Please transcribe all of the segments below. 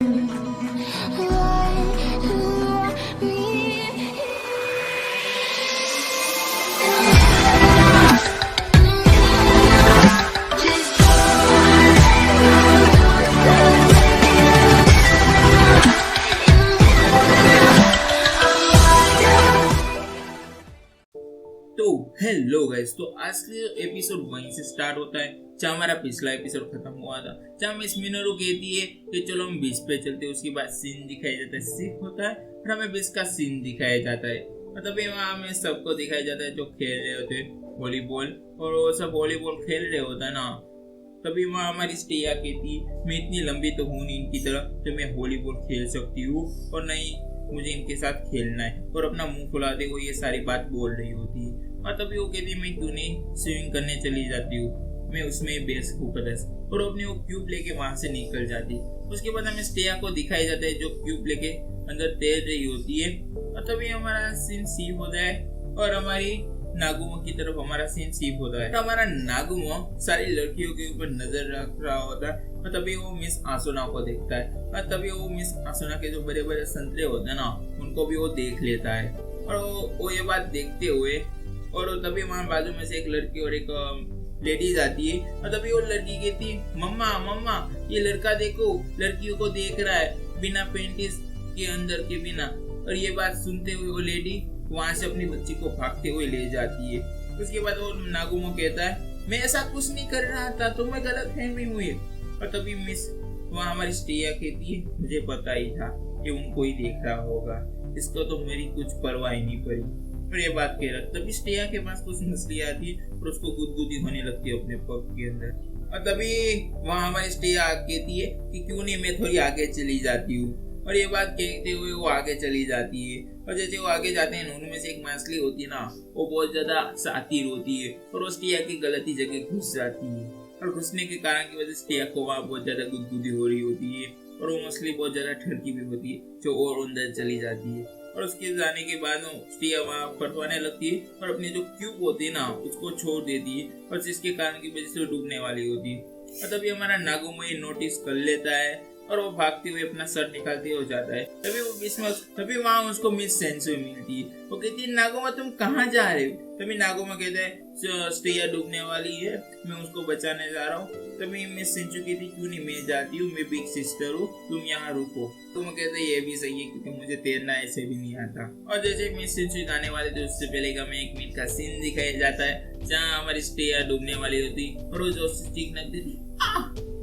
तो hello guys, तो आज के एपिसोड वहीं से स्टार्ट होता है जहाँ हमारा पिछला एपिसोड खत्म हुआ था, जहाँ मिस मिनोरू कहती है कि चलो हम बीच पे चलते हैं। उसके बाद सीन दिखाया जाता है, सिख होता है और हमें बीच का सीन दिखाया जाता है। मतलब वहाँ हमें सबको दिखाया जाता है जो खेल रहे होते वॉलीबॉल, और वो सब वॉलीबॉल खेल रहे होता है ना। तभी वहाँ हमारी स्टेया कहती मैं इतनी लंबी तो हूँ नहीं इनकी तरह तो मैं वॉलीबॉल खेल सकती हूँ, और नहीं मुझे इनके साथ खेलना है, और अपना मुंह फुलाते हुए ये सारी बात बोल रही होती है। और तभी वो कहती है मैं क्यों नहीं स्विमिंग करने चली जाती हूँ, मैं उसमें बेस खूबरस, और अपने वो क्यूब लेके वहां से निकल जाती। उसके बाद हमें स्टेया को दिखाया जाता है जो क्यूब लेके अंदर तैर रही होती है। और तभी हमारा सीन सीप होता है और हमारी नागुमो की तरफ हमारा सीन सीप होता है। तो हमारा नागुमो सारी लड़कियों के ऊपर नजर रख रहा होता है, और तभी वो मिस आसुना को देखता है। और तभी वो मिस आसुना के जो बड़े बड़े संतरे होते हैं ना, उनको भी वो देख लेता है। और वो ये बात देखते हुए, और तभी वहाँ बाजू में से एक लड़की और एक लेडीज आती है। और तभी वो लड़की कहती है मम्मा मम्मा ये लड़का देखो, लड़कियों को देख रहा है बिना पेंटिस के अंदर के बिना। और ये बात सुनते हुए वो लेडी वहां से अपनी बच्ची को भागते हुए ले जाती है। उसके बाद वो नागुमो कहता है मैं ऐसा कुछ नहीं कर रहा था, तुम्हें गलत फहमी हुई। और तभी मिस वहाँ हमारी स्टेया कहती है मुझे पता ही था कि उनको ही देख रहा होगा, इसको तो मेरी कुछ परवाह ही नहीं पड़ी। और ये बात कह रहा तभी स्टेया के पास कुछ मछली आती है और उसको गुदगुदी होने लगती है अपने पग के अंदर। और तभी वहाँ हमारी स्टेया कहती है कि क्यों नहीं मैं थोड़ी आगे चली जाती हूँ। और ये बात कहते हुए वो आगे चली जाती है। और जैसे वो आगे जाते हैं उनमें से एक मछली होती है ना, वो बहुत ज्यादा शातिर होती है और वो स्टेया की गलती जगह घुस जाती है। और घुसने के कारण की वजह से स्टेया को वहाँ बहुत ज्यादा गुदगुदी हो रही होती है, और वो मछली बहुत ज्यादा ठरकी भी होती है जो और अंदर चली जाती है। और उसके जाने के बाद स्टेया वहाँ फटवाने लगती है और अपनी जो क्यूब होती है ना उसको छोड़ देती है, और जिसके कारण की वजह से वो डूबने वाली होती है। और तभी हमारा नागुमो ये नोटिस कर लेता है और वो भागते हुए अपना सर निकालते हो जाता है। तभी वहाँ उसको मिस सेंसुई मिलती है। वो कहती है नागुमो तुम कहाँ जा रहे हो। तभी नागुमो कहता है स्टेया डूबने वाली है, मैं उसको बचाने जा रहा हूँ। तभी मिस सेंसुई कहती क्यों नहीं मैं जाती हूँ, मैं बिग सिस्टर हूँ, तुम यहाँ रुको। तो मैं कहता है ये भी सही है क्योंकि मुझे तैरना ऐसे भी नहीं आता। और जैसे मिस सेंसुई जाने वाले थे उससे पहले का हमें 1 मिनट का सीन दिखाया जाता है जहाँ हमारी स्टेया डूबने वाली होती और वो जोर से चीखने लगती थी,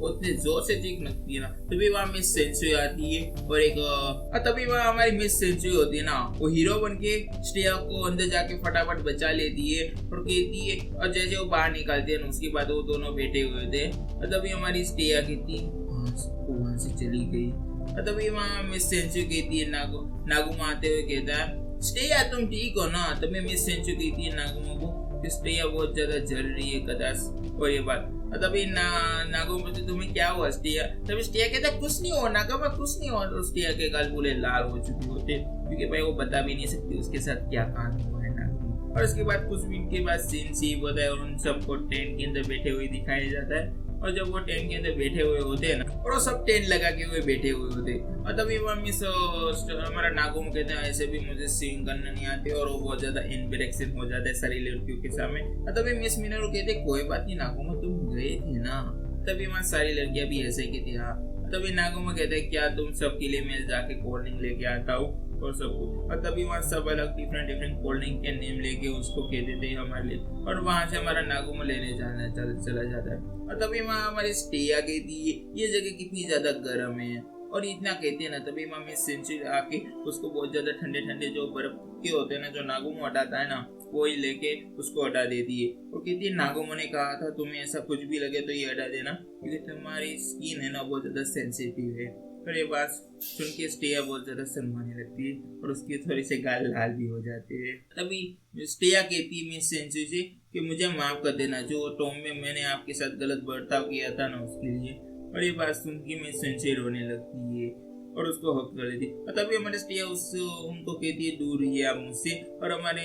उतने जोर से चीख लगती है ना। तभी वहाँ मिस सेंसुई आती है और तभी वहाँ हमारी मिस सेंसुई होती है ना, वो हीरो बन के स्टेया को अंदर जाके फटाफट बचा लेती है और कहती है। और जैसे वो बाहर निकालते हैं उसके बाद वो दोनों बैठे हुए थे, और तभी हमारी स्टेया कहती वहां से चली गई। और तभी वहाँ मिस सेंसुई कहती है नागुमा आते हुए कहता है स्टेया तुम ठीक हो ना। तभी मिस सेंसुई कहती है नागुमा को स्टेया बहुत ज्यादा जल रही है कदाच। और ये बात तभी नागुमा से तुम्हें क्या हुआ स्टेया। तभी स्टेया कहता कुछ नहीं हो नागुमा कुछ नहीं हो। तो स्टेया के गाल पूरे लाल हो चुके होते क्योंकि भाई वो बता भी नहीं सकती उसके साथ क्या कांड हुआ है नागुमा। और उसके बाद कुछ मिनट के बाद सीन सीप होता है और उन सबको टेंट के अंदर बैठे हुए दिखाया जाता है। और जब वो टेंट के अंदर बैठे हुए होते हैं ना, और वो सब टेंट लगा के हुए बैठे हुए होते, और तभी वो मिस हमारा नागुमा कहते हैं ऐसे भी मुझे स्विमिंग करना नहीं आती, और वो बहुत ज्यादा इम्प्रेशन हो जाता है सारी लड़कियों के सामने। और तभी मिस मिनोरू कहते कोई बात नहीं नागुमा तुम गए थे ना। तभी वहाँ सारी लड़कियां भी ऐसे ही कहती हाँ। तभी नागुमा कहते हैं क्या तुम सबके लिए मैं जाके कोल्ड ड्रिंक लेके आता हूँ और सबको। और तभी वहाँ सब अलग डिफरेंट कोल्ड ड्रिंक के नेम लेके उसको कह देते हैं हमारे लिए, और वहाँ से हमारा नागुमा लेने चला जाता है। और तभी वहाँ हमारी स्टेया कहती है ये जगह कितनी ज्यादा गर्म है, और इतना कहते हैं ना। तभी वहाँ मिस सेंचुरी आके उसको बहुत ज्यादा ठंडे ठंडे जो बर्फ के होते हैं ना, जो नागुमा हटाता है ना, वो ही लेके उसको हटा देती है। और कहती है नागुमा ने कहा था तुम्हें ऐसा कुछ भी लगे तो ये हटा देना क्योंकि तुम्हारी स्किन है ना बहुत ज्यादा सेंसिटिव है। और ये बात सुन के स्टेया बहुत ज्यादा शर्माने लगती है और उसके थोड़े से गाल लाल भी हो जाते हैं। तभी स्टेया कहती है मिस सेंचुरी से कि मुझे माफ कर देना, जो टॉम में मैंने आपके साथ गलत बर्ताव किया था ना उसके लिए। और ये बात सुन के मिस सेंचुरी रोने लगती है और उसको हक कर देती। तभी हमारे स्टेया उनको कहती है दूर रहिए आप मुझसे। और हमारे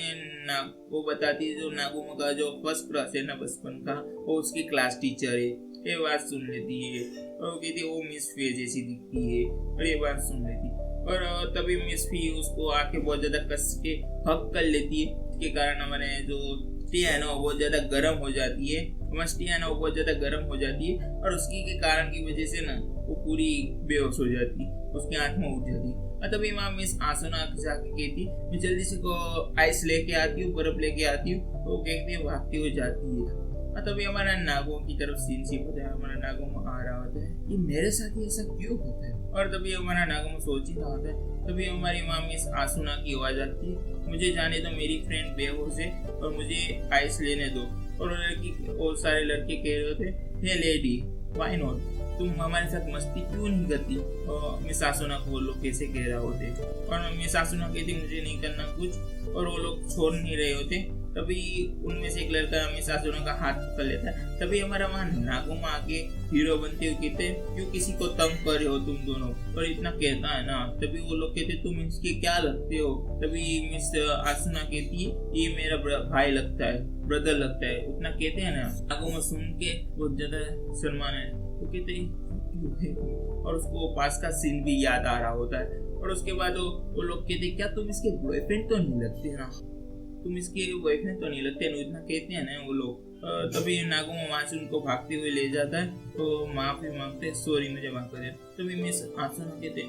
वो बताती है जो नागुमा का जो फर्स्ट क्रश है ना बचपन का, वो उसकी क्लास टीचर है। ये बात सुन लेती है और वो कहती है वो मिस फे जैसी दिखती है, और ये बात सुन लेती। और तभी मिस फी उसको आके बहुत ज्यादा कस के हक कर लेती है, जिसके कारण हमारे जो टिया है ना वो बहुत ज्यादा गर्म हो जाती है, हमारी टिया है ना वो बहुत ज्यादा गर्म हो जाती है, और उसकी के कारण की वजह से ना वो पूरी बेहोश हो जाती, उसकी आत्मा उठ जाती। और तभी वहाँ मिस आसना जाके कहती मैं जल्दी से को आइस लेके आती हूँ, बर्फ लेके आती हूँ। वो कहती है भागती हुई जाती है। और तभी हमारा नागों की तरफ सीन शिफ्ट होता है, हमारा नागों आ रहा होता है ये मेरे साथ ही ऐसा क्यों होता है। और तभी हमारा नागों सोच ही रहा होता है, तभी हमारी माँ मिस आसुना की आवाज आती है मुझे जाने दो, मेरी फ्रेंड बेहोश है और मुझे आइस लेने दो। और और सारे लड़के कह रहे होते हे लेडी व्हाई नॉट, तुम हमारे साथ मस्ती क्यों नहीं करती। और मिस आसुना को वो लोग कैसे कह रहा होते, और मिस आसुना कहती मुझे नहीं करना कुछ, और वो लोग छोड़ नहीं रहे होते। तभी उनमें से एक लड़का मिस आसुना का हाथ पकड़ लेता है। तभी हमारा वहाँ नागुमा आके हीरो बनते हुए कहते हैं क्यों किसी को तंग कर रहे हो तुम दोनों, और इतना कहता है ना। तभी वो लोग कहते तुम इसके क्या लगते हो। तभी मिस आसुना कहती है ये मेरा भाई लगता है, ब्रदर लगता है, उतना कहते हैं ना। नागुमा सुन के बहुत ज्यादा शर्माना है, वो कहते हैं और उसको पास का सीन भी याद आ रहा होता है। और उसके बाद वो लोग कहते क्या तुम इसके बॉयफ्रेंड तो नहीं लगते ना, तुम इसके बॉयफ्रेंड तो नहीं लगते ना, इतना कहते हैं ना वो लोग। तभी नागुमा वहाँ से उनको भागते हुए ले जाता है, तो माफी मांगते सॉरी मुझे माफ कर दे। तभी मिस आसुना कहते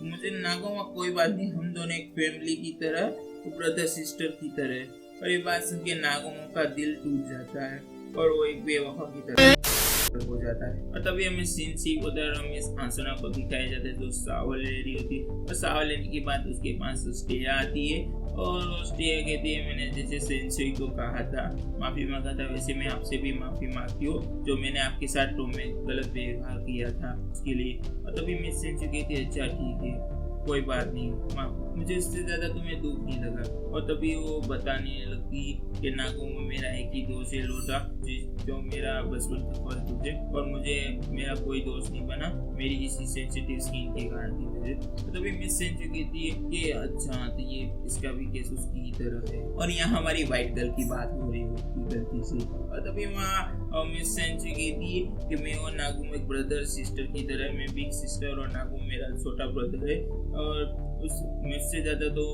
मुझे नागुमा कोई बात नहीं, हम दोनों एक फैमिली की तरह, ब्रदर सिस्टर की तरह। और ये बात सुन के नागुमा का दिल टूट जाता है और वो एक बेवफा की तरह हो जाता है। और तभी हमें सीन सी उधर मिस आसुना को दिखाया जाता है जो सावल ले रही होती है। और सावल लेने के बाद उसके पास स्टेया आती है और स्टेया कहती है मैंने जैसे सेंसुई को कहा था, माफी मांगा था, वैसे मैं आपसे भी माफी मांगती हूँ जो मैंने आपके साथ टो में गलत व्यवहार किया था उसके लिए। और तभी मिस सेंसुई कहती है अच्छा ठीक है कोई बात नहीं, मुझे इससे ज्यादा तुम्हें दुख नहीं लगा। और तभी वो बताने लगती कि नागुमा मेरा एक ही दोस्त है लोटा, जो मेरा बचपन का फर्स्ट दोस्त है, और मुझे मेरा कोई दोस्त नहीं बना मेरी इसी सेंसिटिव स्किन के कारण की वजह। तो तभी मिस सेंचुरी कहती है कि अच्छा तो ये इसका भी केस उसकी ही तरह है, और यहाँ हमारी व्हाइट गर्ल की बात हो रही होती गलती से। और तभी वहाँ मिस सेंचुरी कहती है कि मैं और नागुमा एक ब्रदर सिस्टर की तरह, मैं बिग सिस्टर और नागुमा मेरा छोटा ब्रदर है। और उस मिस से ज्यादा तो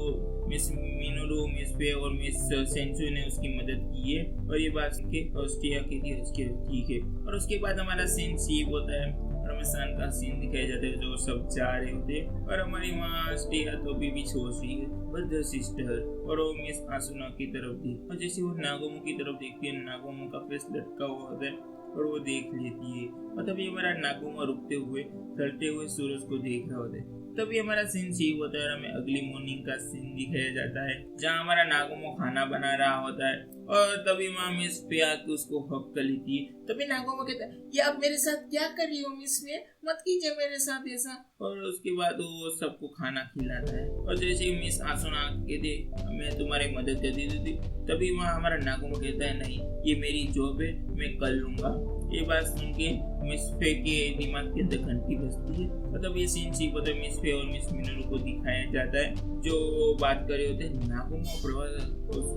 मिस मिनोरू, मिस पे और मिस सेंचुरी ने उसकी मदद की है। और ये बात सुन के ऑस्ट्रिया की ठीक है। और उसके बाद हमारा सीन सीप होता है, रमजान का सीन दिखाया जाता है जो सब जा रहे होते हैं। और हमारी वहाँ स्टेया तो भी छोड़ रही है ब्रदर सिस्टर, और वो मिस आसुना की तरफ थी। और जैसे वो नागोमो की तरफ देखती है, नागोमो का फेस लटका हुआ होता है और वो देख लेती है। और तभी हमारा नागोमो रुकते हुए ढलते हुए सूरज को देख रहा होता है। तभी हमारा सीन सीव होता है और हमें अगली मॉर्निंग का सीन दिखाया जाता है जहाँ हमारा नागोमो खाना बना रहा होता है। और तभी वहाँ मिस पे आके उसको हक कर लेती है। तभी नागोमो कहता है ये आप मेरे साथ क्या कर रही हो मिस पे, मत कीजिए मेरे साथ ऐसा। और उसके बाद वो सबको खाना खिलाता है। और जैसे ही मिस आसुना कहते मैं तुम्हारी मदद कर दी थी, तभी वहाँ हमारा नागोमो कहता है नहीं ये मेरी जॉब है, मैं कर लूंगा। ये बात सुन के मिस फे के दिमाग के अंदर घंटी बजती है। मतलब ये सीन सी पता मिस फे और मिस मिनोरू को दिखाया जाता है जो बात कर रहे होते हैं नागोमो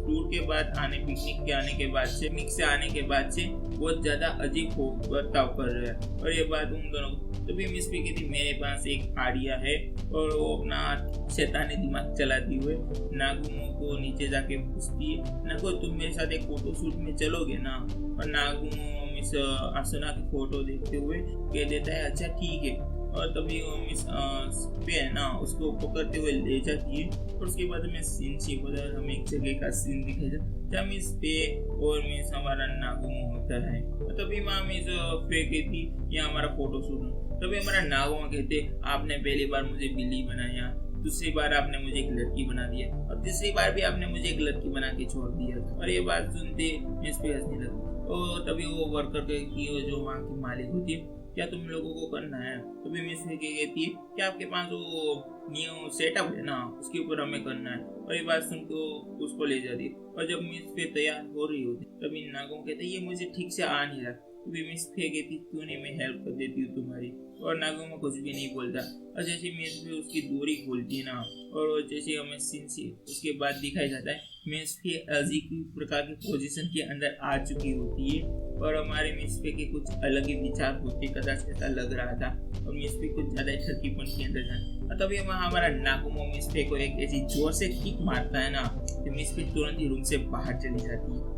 टूर के बाद आने, पिकनिक के आने के बाद से, पिकनिक से आने के बाद से बहुत ज्यादा अजीब बर्ताव कर रहे हैं। और ये बात उन दोनों तभी मिस फे कहती मेरे पास एक आइडिया है, और वो अपना शैतानी दिमाग चलाती हुए नागोमो को नीचे जाके पूछती है नागो तुम मेरे साथ एक फोटो शूट में चलोगे ना। और नागोमो मिस आसुना की फोटो देखते हुए कह देता है अच्छा ठीक है। और तभी वो मिस पे है ना उसको पकड़ते हुए ले जाती है। और उसके बाद में सीन सी उधर हमें एक जगह का सीन दिखाई जाता है जहाँ मिस पे और मिस हमारा नागोमो होता है। तभी वहाँ मिस पे कहती ये हमारा फोटो शूट। तभी हमारा नागोमो कहते आपने पहली बार मुझे बिल्ली बनाया, दूसरी बार आपने मुझे एक लड़की बना दिया, और तीसरी बार भी आपने मुझे एक लड़की बना के छोड़ दिया। और ये बात सुनते मिस पे हंसने लगी। और तभी वो वर्कर की जो वहाँ की मालिक होती है क्या तुम लोगों को करना है। तभी मिस पे कहती है क्या आपके पास वो न्यू सेटअप है ना उसके ऊपर हमें करना है। और ये बात सुन के उसको ले जाती है। और जब मिस पे तैयार हो रही होती तभी नागोमो कहते ये मुझे ठीक से आ नहीं रहा, भी मिस फे कहती क्यों नहीं मैं हेल्प कर देती हूँ तुम्हारी, और नागुमो कुछ भी नहीं बोलता। और जैसे मिस फे उसकी डोरी खोलती है ना, और जैसे हमें सीन से उसके बाद दिखाया जाता है मिस फे अजीब प्रकार की पोजीशन के अंदर आ चुकी होती है, और हमारे मिस फे के कुछ अलग ही विचार होते कदाच ऐसा लग रहा था, और मिस फे कुछ ज्यादा ठकीपन के अंदर था। तभी हमारा नागुमो मिस फे को एक ऐसी जोर से किक मारता है ना कि मिस फे तुरंत ही रूम से बाहर चली जाती है।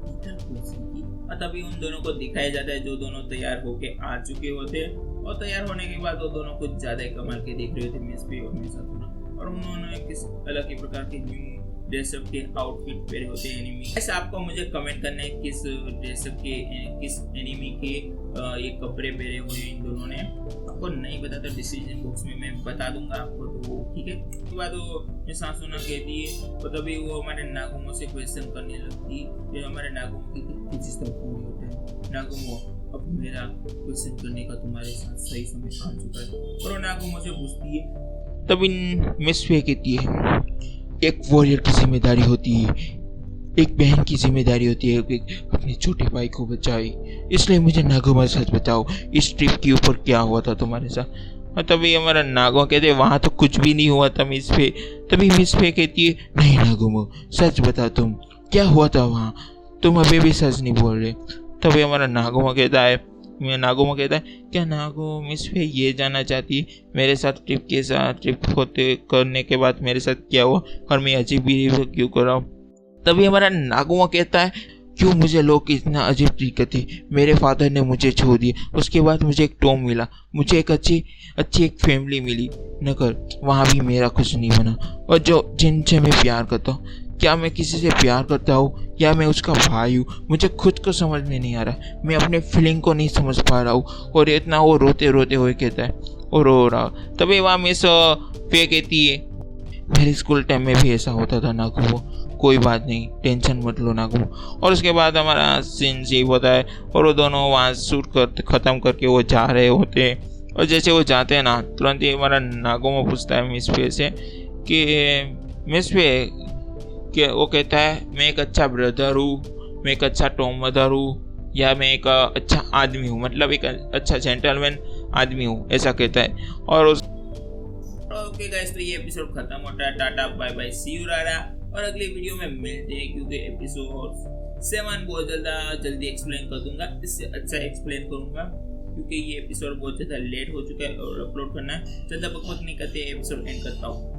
और तभी उन दोनों को दिखाया जाता है जो दोनों तैयार होके आ चुके होते, और तैयार होने के बाद वो दोनों कुछ ज्यादा ही कमाल के देख रहे थे मिस फे और मिस हासुना, और उन्होंने किस अलग ही प्रकार के न्यू ड्रेसअप के आउटफिट पहने होते हैं एनिमी। ऐसे आपको मुझे कमेंट करना है किस ड्रेसअप के किस एनिमी के ये कपड़े पहने हुए इन दोनों ने। आपको नहीं पता तो डिस्क्रिप्शन बॉक्स में मैं बता दूंगा आपको, तो ठीक है। उसके बाद वो मिस हासुना कहती है, तो तभी वो हमारे नागुमो से क्वेश्चन करने लगती है, हमारे नागुमो की कोशिश तो पूरी होता है। नागुमो अब मेरा क्वेश्चन करने का तुम्हारे साथ सही समय आ चुका है, और वो नागुमो से पूछती है। तभी मिस फे कहती है एक वॉरियर की जिम्मेदारी होती है, एक बहन की जिम्मेदारी होती है कि अपने छोटे भाई को बचाए, इसलिए मुझे नागुमो सच बताओ इस ट्रिप के ऊपर क्या हुआ था तुम्हारे साथ। और तभी हमारा नागुमो कहते वहाँ तो कुछ भी नहीं हुआ था मिस फे। तभी मिस फे कहती है नहीं नागुमो सच बता तुम क्या हुआ था वहाँ, तुम अभी भी सच नहीं बोल रहे। तभी हमारा नागुमो कहता है क्या नागो मिस फे ये जानना चाहती है मेरे साथ ट्रिप होते करने के बाद मेरे साथ क्या हुआ और मैं अजीब बिहेवियर क्यों कर रहा हूँ। तभी हमारा नागुमो कहता है क्यों मुझे लोग इतना अजीब ट्रीट करते, मेरे फादर ने मुझे छोड़ दिया, उसके बाद मुझे एक टॉम मिला, मुझे एक अच्छी एक फैमिली मिली, नगर वहाँ भी मेरा कुछ नहीं बना, और जिनसे मैं प्यार करता हूँ क्या मैं किसी से प्यार करता हूँ या मैं उसका भाई हूँ, मुझे खुद को समझ में नहीं आ रहा, मैं अपने फीलिंग को नहीं समझ पा रहा हूँ। और इतना वो रोते रोते हुए कहता है और रो रहा। तभी वहाँ मिस फे कहती है मेरे स्कूल टाइम में भी ऐसा होता था नागुमो, कोई बात नहीं टेंशन मत लो नागुमो। और उसके बाद हमारा सीन जीव होता है, और वो दोनों वहाँ शूट ख़त्म करके वो जा रहे होते हैं, और जैसे वो जाते हैं ना तुरंत ही हमारा नागुमो पूछता है मिस फे से कि मिस फे कि वो कहता है मैं एक अच्छा ब्रदर हूँ, मैं एक अच्छा टॉम मदर हूँ, या मैं एक अच्छा आदमी हूँ, मतलब एक अच्छा जेंटलमैन आदमी हूँ, ऐसा कहता है। और ओके गाइस, तो ये एपिसोड खत्म होता है। Tata bye bye see you रारा, और अगले वीडियो में मिलते हैं, क्योंकि एपिसोड 7 बहुत जल्दी एक्सप्लेन कर दूंगा, इससे अच्छा एक्सप्लेन करूंगा, क्योंकि ये एपिसोड बहुत ज़्यादा लेट हो चुका है और अपलोड करना है। ज़्यादा बकवास नहीं करते, एपिसोड एंड करता हूँ।